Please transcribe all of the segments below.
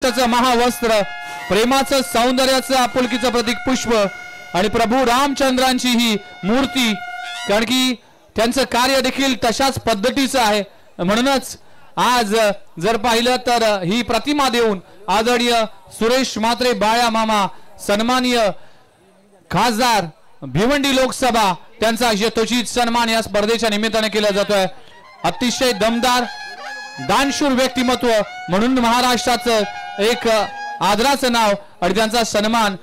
रक्ताचं महावस्त्र, प्रेमाचं सौंदर्याचं आपुलकीचं प्रतीक पुष्प आणि प्रभू रामचंद्रांची ही मूर्ती, कारण की त्यांचं कार्य देखील तशाच पद्धतीचं आहे. म्हणूनच आज जर पाहिलं तर ही प्रतिमा देऊन आदरणीय सुरेश म्हात्रे बाळ्या मामा, सन्माननीय खासदार भिवंडी लोकसभा, त्यांचा यथोचित सन्मान या स्पर्धेच्या निमित्ताने केला जातोय. अतिशय दमदार दानशूर व्यक्तिमत्व म्हणून महाराष्ट्राचं एक आदराचं नाव आणि त्यांचा सन्मान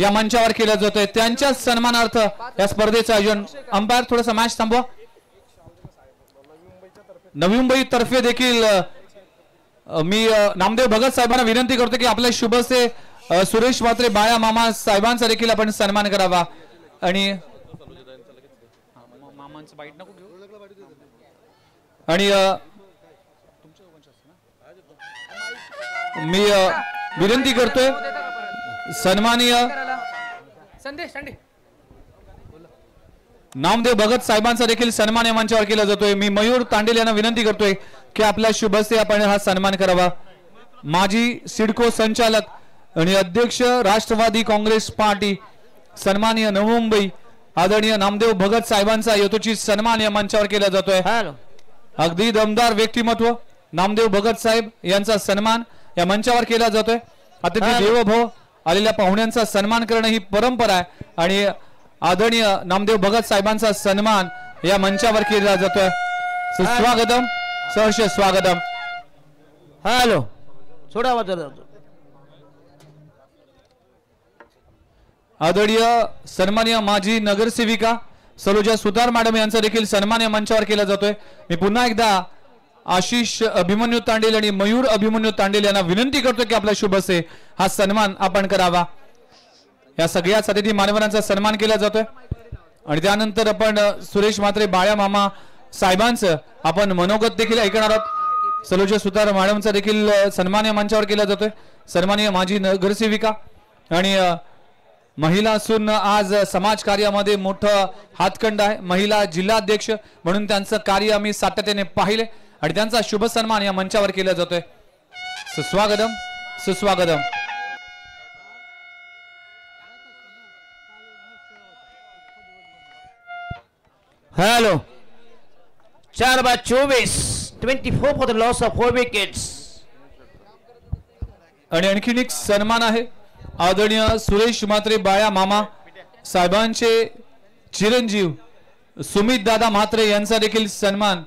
या मंचावर केला जातोय. त्यांच्या सन्मानार्थ या स्पर्धेचं आयोजन. अंपायर थोडंसं मॅच थांबवा. नवी मुंबई तर्फे देखील मी नामदेव भगत साहेबांना विनंती करतो की आपल्या शुभसे सुरेश म्हात्रे बाळ्या मामा साहेबांचा देखील आपण सन्मान करावा. आणि मी विनंती करतोय सन्माननीय नामदेव भगत साहेबांचा देखील सन्मान या मंचावर केला जातोय. मी मयूर तांडेल यांना विनंती करतोय की आपल्या शुभसे आपण हा सन्मान करावा. माजी सिडको संचालक आणि अध्यक्ष राष्ट्रवादी काँग्रेस पार्टी सन्माननीय नवी मुंबई आदरणीय नामदेव भगत साहेबांचा यथोचित सन्मान या मंचावर केला जातोय. अगदी दमदार व्यक्तिमत्व नामदेव भगत साहेब यांचा सन्मान या मंचावर केला जातोय. अतिथी देवोभव आलेल्या पाहुण्यांचा सन्मान करणं ही परंपरा आहे आणि आदरणीय नामदेव भगत साहेबांचा सन्मान या मंचावर केला जातोय. सुस्वागतम, सहर्ष स्वागतम. हॅलो सोडा. आदरणीय सन्माननीय माजी नगरसेविका सलोजा सुतार मॅडम यांचा देखील सन्मान या मंचावर केला जातोय. मी पुन्हा एकदा आशिष अभिमन्यू तांडेल आणि मयूर अभिमन्यू तांडेल यांना विनंती करतो की आपल्या शुभसे हा सन्मान आपण करावा. या सगळ्या अतिथी मान्यवरांचा सन्मान केला जातोय आणि त्यानंतर आपण सुरेश म्हात्रे बाळ्या मामा साहेबांचं आपण मनोगत देखील ऐकणार आहोत. सलोजा सुतार मॅडमचा देखील सन्मान या मंचावर केला जातोय. सन्माननीय माजी नगरसेविका आणि महिला असून आज समाज कार्यामध्ये मोठं हातखंड आहे. महिला जिल्हाध्यक्ष म्हणून त्यांचं कार्य आम्ही सातत्याने पाहिले आणि त्यांचा शुभ सन्मान या मंचावर केला जातोय. सुस्वागतम, सुस्वागतम. Hello 4/24 24 for the loss of 4 wickets. आणि आणखीन एक सन्मान आहे. आदरणीय सुरेश म्हात्रे बाळ्या मामा साहेबांचे चिरंजीव सुमित दादा म्हात्रे यांचा देखील सन्मान.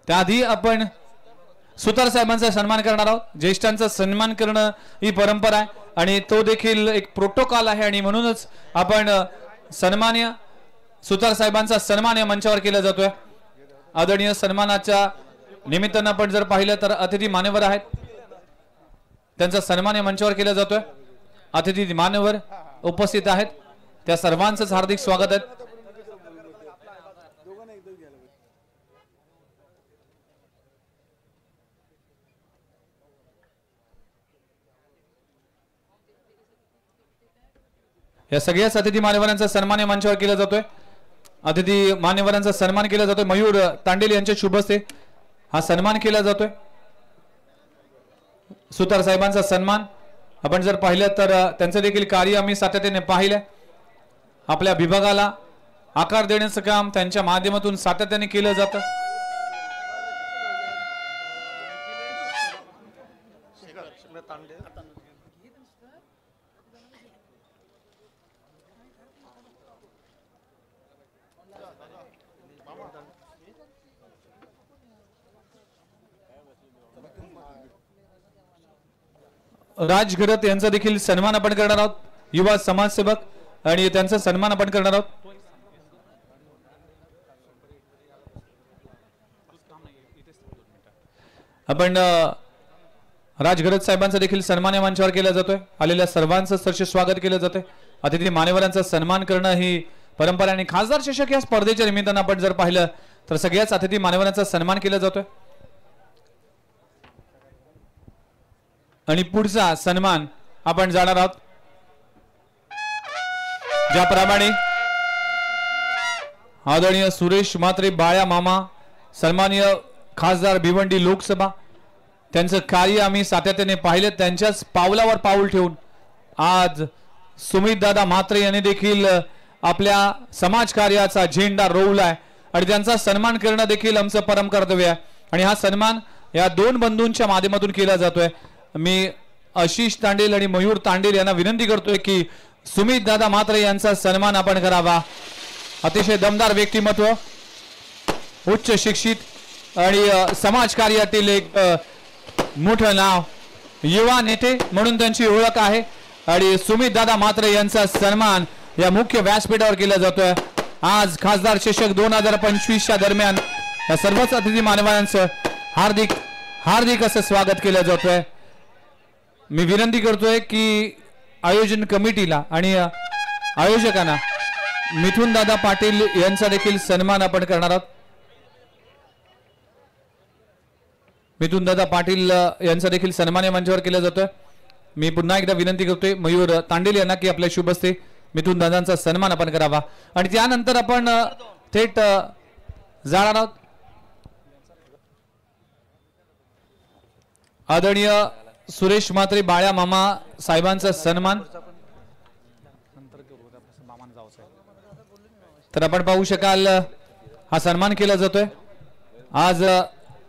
त्याआधी आपण सुतार साहेबांचा सन्मान करणार आहोत. ज्येष्ठांचा सन्मान करणं ही परंपरा आहे आणि तो देखील एक प्रोटोकॉल आहे आणि म्हणूनच आपण सन्माननीय सुतार साहेबांचा सन्मान या मंचावर केला जातोय. आदरणीय सन्मानाच्या निमित्तानं आपण जर पाहिलं तर अतिथी मान्यवर आहेत, त्यांचा सन्मान या मंचावर केला जातोय. अतिथी मान्यवर उपस्थित आहेत, त्या सर्वांचंच हार्दिक स्वागत आहे. या सगळ्याच अतिथी मान्यवरांचा सन्मान या मंचावर केला जातोय. अतिथी मान्यवरांचा सन्मान केला जातोय. मयूर तांडेल यांच्या शुभ हस्ते हा सन्मान केला जातोय. सुतार साहेबांचा सन्मान आपण जर पाहिलं तर त्यांचं देखील कार्य आम्ही सातत्याने पाहिलंय. आपल्या विभागाला आकार देण्याचं काम त्यांच्या माध्यमातून सातत्याने केलं जातं. राज घरत यांचा देखील सन्मान आपण करणार आहोत. युवा समाजसेवक आणि त्यांचा सन्मान आपण करणार आहोत. आपण राज घरत साहेबांचा देखील सन्मान या मंचावर केला जातोय. आलेल्या सर्वांचं सरसे स्वागत केलं जातंय. अतिथी मान्यवरांचा सन्मान करणं ही परंपरा आणि खासदार चषक या स्पर्धेच्या निमित्तानं आपण जर पाहिलं तर सगळ्याच अतिथी मान्यवरांचा सन्मान केला जातोय. आणि पुढचा सन्मान आपण जाणार आहोत. ज्याप्रमाणे आदरणीय सुरेश म्हात्रे बाळ्या मामा, सन्माननीय खासदार भिवंडी लोकसभा त्यांचं कार्य आम्ही सातत्याने पाहिले. त्यांच्याच पावलावर पाऊल ठेवून आज सुमित दादा म्हात्रे यांनी देखील आपल्या समाज कार्याचा झेंडा रोवलाय आणि त्यांचा सन्मान करणं देखील आमचं परम कर्तव्य आहे. आणि हा सन्मान या दोन बंधूंच्या माध्यमातून केला जातोय. मी आशिष तांडेल आणि मयूर तांडेल यांना विनंती करतोय की सुमित दादा म्हात्रे यांचा सन्मान आपण करावा. अतिशय दमदार व्यक्तिमत्व, उच्च शिक्षित आणि समाज कार्यातील एक मोठं नाव, युवा नेते म्हणून त्यांची ओळख आहे. आणि सुमित दादा म्हात्रे यांचा सन्मान या मुख्य व्यासपीठावर केला जातोय. आज खासदार चषक 2025 दरम्यान या सर्वच अतिथी मान्यवरांचं हार्दिक हार्दिक असं स्वागत केलं जातोय. मी विनंती करतोय की आयोजन कमिटीला आणि आयोजकांना मिथुन दादा पाटील यांचा देखील सन्मान आपण करणार आहोत. मिथुन दादा पाटील यांचा देखील सन्मान या मंचावर केला जातोय. मी पुन्हा एकदा विनंती करतोय मयूर तांडेल यांना की आपल्या शुभ हस्ते मिथुन दादांचा सन्मान आपण करावा. आणि त्यानंतर आपण थेट जाणार आहोत आदरणीय सुरेश म्हात्रे बाळ्या मामा साहेबांचा सन्मान. तर आपण पाहू शकाल हा सन्मान केला जातोय. आज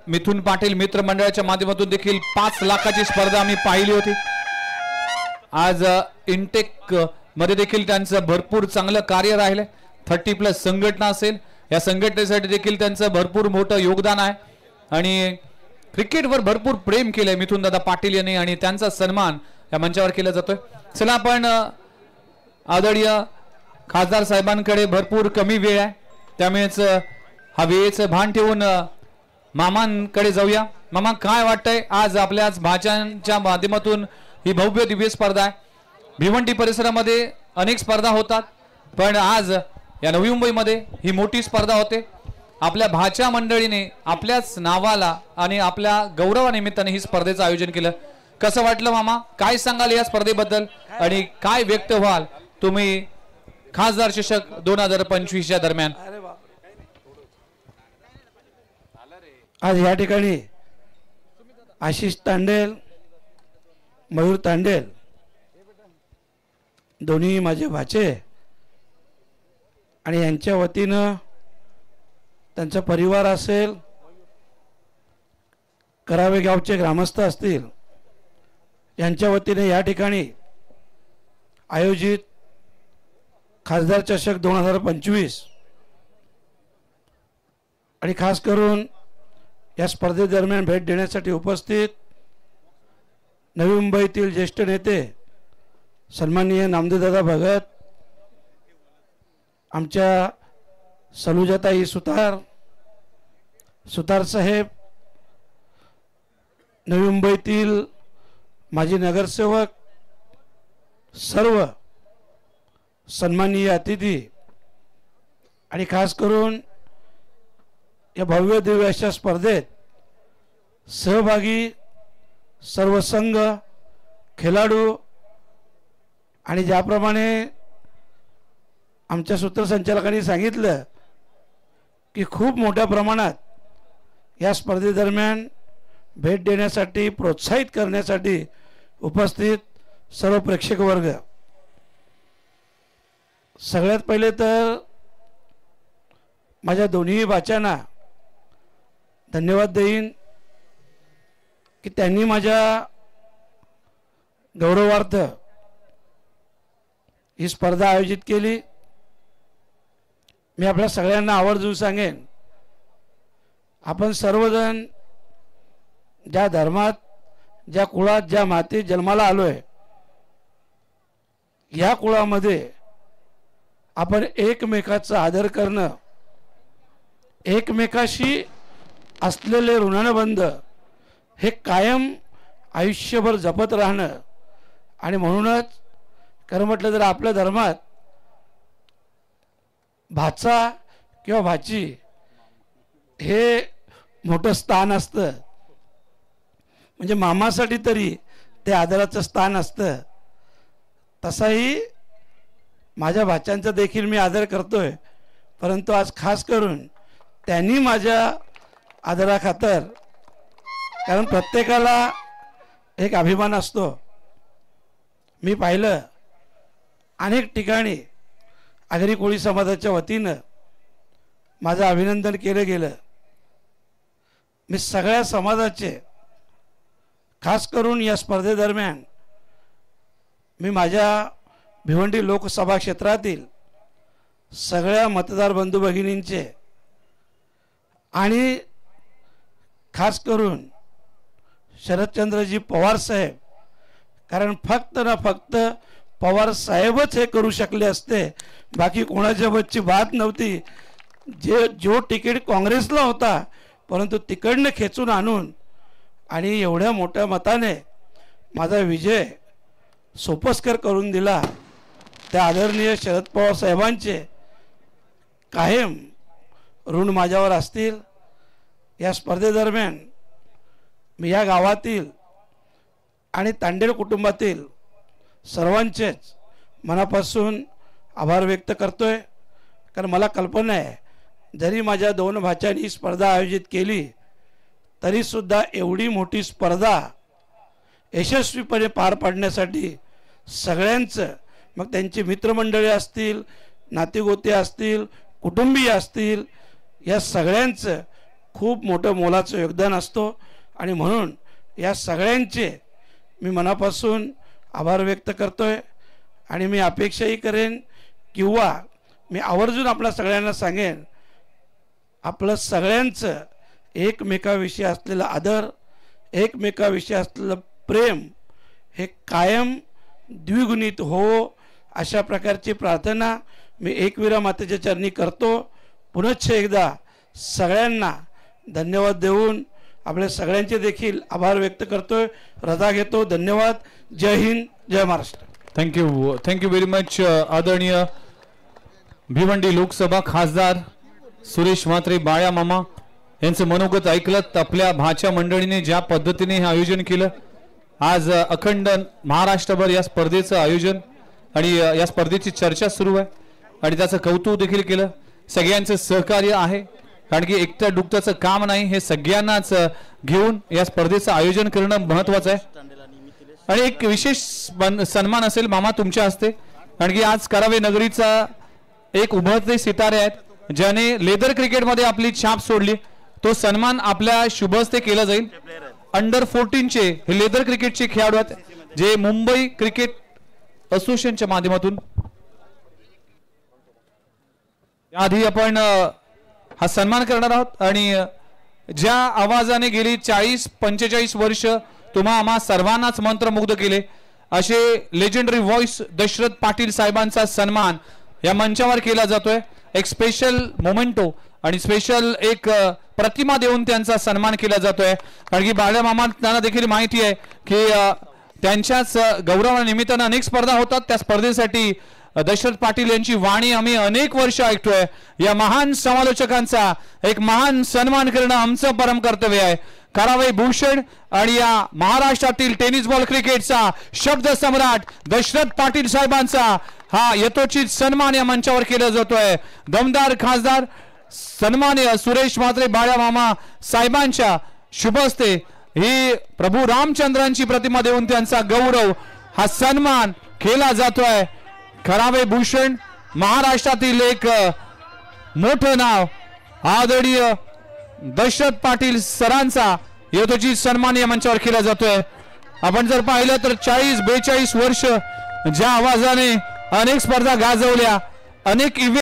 मिथुन पाटील मित्र मंडळाच्या माध्यमातून देखील 5 लाखाची स्पर्धा आम्ही पाहिली होती. आज इंटेक मध्ये देखील त्यांचं भरपूर चांगलं कार्य राहिलंय. 30+ संघटना असेल, या संघटनेसाठी देखील त्यांचं भरपूर मोठं योगदान आहे. आणि क्रिकेटवर भरपूर प्रेम केलंय मिथुन दादा पाटील यांनी आणि त्यांचा सन्मान या मंचावर केला जातोय. चला आपण आदरणीय खासदार साहेबांकडे भरपूर कमी वेळ आहे, त्यामुळेच हा वेळेचं भान ठेवून मामांकडे जाऊया. मामा, काय वाटतंय आज आपल्याच भाषांच्या माध्यमातून ही भव्य दिव्य स्पर्धा आहे. भिवंडी परिसरामध्ये अनेक स्पर्धा होतात, पण आज या नवी मुंबईमध्ये ही मोठी स्पर्धा होते. आपल्या भाच्या मंडळीने आपल्याच नावाला आणि आपल्या गौरवानिमित्ताने ही स्पर्धेचं आयोजन केलं. कसं वाटलं मामा? काय सांगाल या स्पर्धेबद्दल आणि काय व्यक्त व्हाल तुम्ही खासदार चषक 2025 या दरम्यान? आज या ठिकाणी आशिष तांडेल, मयूर तांडेल दोन्ही माझे भाचे आणि यांच्या वतीनं त्यांचा परिवार असेल, करावे गावचे ग्रामस्थ असतील, यांच्या वतीने या ठिकाणी आयोजित खासदार चषक 2025 आणि खास करून या स्पर्धेदरम्यान भेट देण्यासाठी उपस्थित नवी मुंबईतील ज्येष्ठ नेते सन्माननीय नामदेवदादा भगत, आमच्या सलुजाताई सुतार साहेब, नवी मुंबईतील माजी नगरसेवक, सर्व सन्माननीय अतिथी आणि खास करून या भव्य दिव्य अशा स्पर्धेत सहभागी सर्व संघ, खेळाडू आणि ज्याप्रमाणे आमच्या सूत्रसंचालकांनी सांगितलं की खूप मोठ्या प्रमाणात या स्पर्धेदरम्यान भेट देण्यासाठी, प्रोत्साहित करण्यासाठी उपस्थित सर्व प्रेक्षक वर्ग, सगळ्यात पहिले तर माझ्या दोन्ही भाच्यांना धन्यवाद देईन की त्यांनी माझ्या गौरवार्थ ही स्पर्धा आयोजित केली. मी आपल्या सगळ्यांना आवर्जून सांगेन, आपण सर्वजण ज्या धर्मात, ज्या कुळात, ज्या मातीत जन्माला आलोय, या कुळामध्ये आपण एकमेकाचा आदर करणं, एकमेकाशी असलेले ऋणानुबंध हे कायम आयुष्यभर जपत राहणं. आणि म्हणूनच खरं म्हटलं तर आपल्या धर्मात भाचा किंवा भाची हे मोठं स्थान असतं, म्हणजे मामासाठी तरी ते आदराचं स्थान असतं. तसाही माझ्या भाच्यांचा देखील मी आदर करतोय, परंतु आज खास करून त्यांनी माझ्या आदराखातर कारण प्रत्येकाला एक अभिमान असतो. मी पाहिलं अनेक ठिकाणी आगरी कोळी समाजाच्या वतीनं माझं अभिनंदन केलं गेलं. मी सगळ्या समाजाचे, खास करून या स्पर्धेदरम्यान मी माझ्या भिवंडी लोकसभा क्षेत्रातील सगळ्या मतदार बंधू भगिनींचे आणि खास करून शरदचंद्रजी पवार साहेब, कारण फक्त ना फक्त पवार साहेबच हे करू शकले असते, बाकी कोणाच्या बच्ची बात नव्हती. जो तिकीट काँग्रेसला होता परंतु तिकडनं खेचून आणून आणि एवढ्या मोठ्या मताने माझा विजय सोपस्कर करून दिला. त्या आदरणीय शरद पवार साहेबांचे कायम ऋण माझ्यावर असतील. या स्पर्धेदरम्यान मी या गावातील आणि तांडेल कुटुंबातील सर्वांचेच मनापासून आभार व्यक्त करतोय. कारण मला कल्पना आहे जरी माझ्या 2 भाच्यांनी स्पर्धा आयोजित केली तरीसुद्धा एवढी मोठी स्पर्धा यशस्वीपणे पार पाडण्यासाठी सगळ्यांचं, मग त्यांची मित्रमंडळी असतील, नातेगोते असतील, कुटुंबीय असतील, या सगळ्यांचं खूप मोठं मोलाचं योगदान असतो. आणि म्हणून या सगळ्यांचे मी मनापासून आभार व्यक्त करतोय. आणि मी अपेक्षाही करेन किंवा मी आवर्जून आपल्या सगळ्यांना सांगेन, आपलं सगळ्यांचं एकमेकाविषयी असलेला आदर, एकमेकाविषयी असलेलं प्रेम हे कायम द्विगुणित हो, अशा प्रकारची प्रार्थना मी एकविरा मातेच्या चरणी करतो. पुनश्च एकदा सगळ्यांना धन्यवाद देऊन आपल्या सगळ्यांचे देखील आभार व्यक्त करतोय. रजा घेतो. धन्यवाद. जय हिंद, जय महाराष्ट्र. Thank you very much. आदरणीय भिवंडी लोकसभा खासदार सुरेश म्हात्रे बाळ्या मामा यांचं मनोगत ऐकलं. आपल्या भाच्या मंडळीने ज्या पद्धतीने हे आयोजन केलं, आज अखंड महाराष्ट्रभर या स्पर्धेचं आयोजन आणि या स्पर्धेची चर्चा सुरू आहे आणि त्याचं कौतुक देखील केलं. सगळ्यांचं सहकार्य आहे, कारण की एकट्या दुकट्याचं काम नाही, हे सगळ्यांनाच घेऊन या स्पर्धेचं आयोजन करणं महत्त्वाचं आहे. आणि एक विशेष सन्मान असेल मामा तुमच्या हस्ते, कारण की आज करावे नगरीचा एक उभरते सितारे आहेत ज्याने लेदर क्रिकेटमध्ये आपली छाप सोडली. तो सन्मान आपल्या शुभ हस्ते केला जाईल. अंडर 14चे हे लेदर क्रिकेटचे खेळाडू आहेत जे मुंबई क्रिकेट असोसिएशनच्या माध्यमातून, याआधी आपण हा सन्मान करणार आहोत. आणि ज्या आवाजाने गेली 40-45 वर्ष तुम्हा आम्हा सर्वांनाच मंत्रमुग्ध केले, असे लेजेंडरी व्हॉइस दशरथ पाटील साहेबांचा सन्मान या मंचावर केला जातोय. एक स्पेशल मोमेंटो आणि स्पेशल एक प्रतिमा देऊन त्यांचा सन्मान केला जातोय. कारण की बाळ्या मामांना देखील माहिती आहे की त्यांच्याच गौरवानिमित्तानं अनेक स्पर्धा होतात. त्या स्पर्धेसाठी दशरथ पाटील यांची वाणी आम्ही अनेक वर्ष ऐकतोय. या महान समालोचकांचा एक महान सन्मान करणं आमचं परम कर्तव्य आहे. करावे भूषण आणि या महाराष्ट्रातील टेनिस बॉल क्रिकेटचा शब्द सम्राट दशरथ पाटील साहेबांचा हा यथोचित सन्मान या मंचावर केला जातोय. दमदार खासदार सन्माननीय सुरेश म्हात्रे बाळ्या मामा साहेबांच्या शुभ हस्ते ही प्रभू रामचंद्रांची प्रतिमा देऊन त्यांचा गौरव हा सन्मान केला जातोय. करावे भूषण महाराष्ट्रातील एक मोठं नाव आदरणीय दशरथ पाटील सरांचा यथोचित सन्मान या मंचावर केला जातोय. आपण जर पाहिलं तर 40-42 वर्ष ज्या आवाजाने अनेक स्पर्धा गाजवल्या, अनेक